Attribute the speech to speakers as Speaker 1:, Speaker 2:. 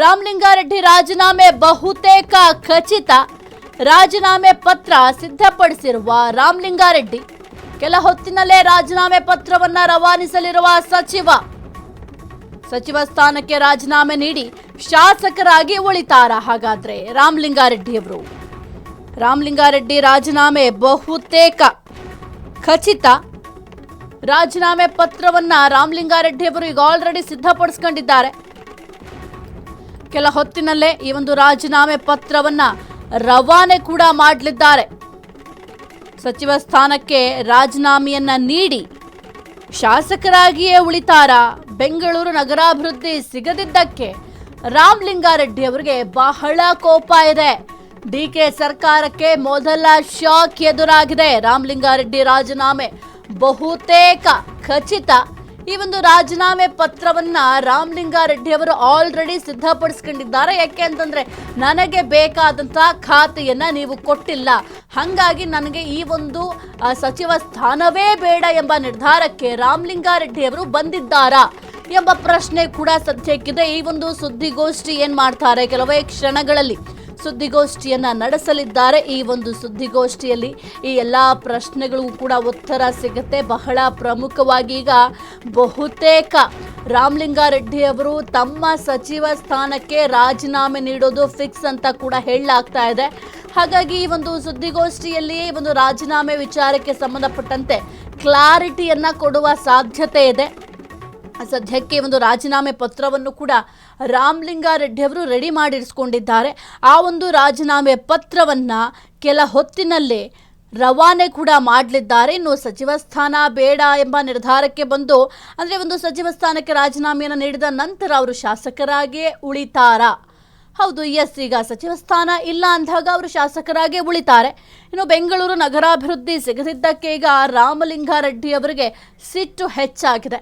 Speaker 1: ರಾಮಲಿಂಗಾರೆಡ್ಡಿ ರಾಜೀನಾಮೆ ಬಹುತೇಕ ಖಚಿತ. ರಾಜೀನಾಮೆ ಪತ್ರ ಸಿದ್ಧಪಡಿಸಿರುವ ರಾಮಲಿಂಗಾರೆಡ್ಡಿ ಕೆಲ ಹೊತ್ತಿನಲ್ಲೇ ರಾಜೀನಾಮೆ ಪತ್ರವನ್ನ ರವಾನಿಸಲಿರುವ ಸಚಿವ ಸ್ಥಾನಕ್ಕೆ ರಾಜೀನಾಮೆ ನೀಡಿ ಶಾಸಕರಾಗಿ ಉಳಿತಾರಾ ಹಾಗಾದ್ರೆ ರಾಮಲಿಂಗಾರೆಡ್ಡಿ ರಾಜೀನಾಮೆ ಬಹುತೇಕ ಖಚಿತ. ರಾಜೀನಾಮೆ ಪತ್ರವನ್ನ ರಾಮಲಿಂಗಾರೆಡ್ಡಿ ಅವರು ಈಗ ಆಲ್ರೆಡಿ ಸಿದ್ಧಪಡಿಸಿಕೊಂಡಿದ್ದಾರೆ. ಕೆಲ ಹೊತ್ತಿನಲ್ಲೇ ಈ ಒಂದು ರಾಜೀನಾಮೆ ಪತ್ರವನ್ನ ರವಾನೆ ಕೂಡ ಮಾಡಲಿದ್ದಾರೆ. ಸಚಿವ ಸ್ಥಾನಕ್ಕೆ ರಾಜೀನಾಮೆಯನ್ನ ನೀಡಿ ಶಾಸಕರಾಗಿಯೇ ಉಳಿತಾರಾ? ಬೆಂಗಳೂರು ನಗರಾಭಿವೃದ್ಧಿ ಸಿಗದಿದ್ದಕ್ಕೆ ರಾಮಲಿಂಗಾರೆಡ್ಡಿ ಅವರಿಗೆ ಬಹಳ ಕೋಪ ಇದೆ. ಡಿಕೆ ಸರ್ಕಾರಕ್ಕೆ ಮೊದಲ ಶಾಕ್ ಎದುರಾಗಿದೆ. ರಾಮಲಿಂಗಾರೆಡ್ಡಿ ರಾಜೀನಾಮೆ ಬಹುತೇಕ ಖಚಿತ. ಈ ಒಂದು ರಾಜೀನಾಮೆ ಪತ್ರವನ್ನ ರಾಮಲಿಂಗಾರೆಡ್ಡಿ ಅವರು ಆಲ್ರೆಡಿ ಸಿದ್ಧಪಡಿಸ್ಕೊಂಡಿದ್ದಾರೆ. ಯಾಕೆ ಅಂತಂದ್ರೆ ನನಗೆ ಬೇಕಾದಂತಹ ಖಾತೆಯನ್ನ ನೀವು ಕೊಟ್ಟಿಲ್ಲ, ಹಾಗಾಗಿ ನನಗೆ ಈ ಒಂದು ಸಚಿವ ಸ್ಥಾನವೇ ಬೇಡ ಎಂಬ ನಿರ್ಧಾರಕ್ಕೆ ರಾಮಲಿಂಗಾರೆಡ್ಡಿ ಅವರು ಬಂದಿದ್ದಾರಾ ಎಂಬ ಪ್ರಶ್ನೆ ಕೂಡ ಸದ್ಯಕ್ಕಿದೆ. ಈ ಒಂದು ಸುದ್ದಿಗೋಷ್ಠಿ ಏನ್ ಮಾಡ್ತಾರೆ, ಕೆಲವೇ ಕ್ಷಣಗಳಲ್ಲಿ ಸುದ್ದಿಗೋಷ್ಠಿಯನ್ನ ನಡೆಸಲಿದ್ದಾರೆ. ಈ ಒಂದು ಸುದ್ದಿಗೋಷ್ಠಿಯಲ್ಲಿ ಈ ಎಲ್ಲ ಪ್ರಶ್ನೆಗಳಿಗೂ ಕೂಡ ಉತ್ತರ ಸಿಗುತ್ತೆ. ಬಹಳ ಪ್ರಮುಖವಾಗಿ ಈಗ ಬಹುತೇಕ ರಾಮಲಿಂಗಾರೆಡ್ಡಿ ಅವರು ತಮ್ಮ ಸಚಿವ ಸ್ಥಾನಕ್ಕೆ ರಾಜೀನಾಮೆ ನೀಡೋದು ಫಿಕ್ಸ್ ಅಂತ ಕೂಡ ಹೇಳಲಾಗ್ತಾ ಇದೆ. ಹಾಗಾಗಿ ಈ ಒಂದು ಸುದ್ದಿಗೋಷ್ಠಿಯಲ್ಲಿ ಒಂದು ರಾಜೀನಾಮೆ ವಿಚಾರಕ್ಕೆ ಸಂಬಂಧಪಟ್ಟಂತೆ ಕ್ಲಾರಿಟಿಯನ್ನ ಕೊಡುವ ಸಾಧ್ಯತೆ ಇದೆ. ಸದ್ಯಕ್ಕೆ ಒಂದು ರಾಜೀನಾಮೆ ಪತ್ರವನ್ನು ಕೂಡ ರಾಮಲಿಂಗಾರೆಡ್ಡಿ ಅವರು ರೆಡಿ ಮಾಡಿರಿಸಿಕೊಂಡಿದ್ದಾರೆ. ಆ ಒಂದು ರಾಜೀನಾಮೆ ಪತ್ರವನ್ನ ಕೆಲ ಹೊತ್ತಿನಲ್ಲೇ ರವಾನೆ ಕೂಡ ಮಾಡಲಿದ್ದಾರೆ. ಇನ್ನು ಸಚಿವ ಸ್ಥಾನ ಬೇಡ ಎಂಬ ನಿರ್ಧಾರಕ್ಕೆ ಬಂದು ಅಂದರೆ ಒಂದು ಸಚಿವ ಸ್ಥಾನಕ್ಕೆ ರಾಜೀನಾಮೆಯನ್ನು ನೀಡಿದ ನಂತರ ಅವರು ಶಾಸಕರಾಗಿಯೇ ಉಳಿತಾರಾ? ಹೌದು, ಎಸ್, ಈಗ ಸಚಿವ ಸ್ಥಾನ ಇಲ್ಲ ಅಂದಾಗ ಅವರು ಶಾಸಕರಾಗೇ ಉಳಿತಾರೆ. ಇನ್ನು ಬೆಂಗಳೂರು ನಗರಾಭಿವೃದ್ಧಿ ಸಿಗದಿದ್ದಕ್ಕೆ ಈಗ ರಾಮಲಿಂಗಾರೆಡ್ಡಿ ಅವರಿಗೆ ಸಿಟ್ಟು ಹೆಚ್ಚಾಗಿದೆ.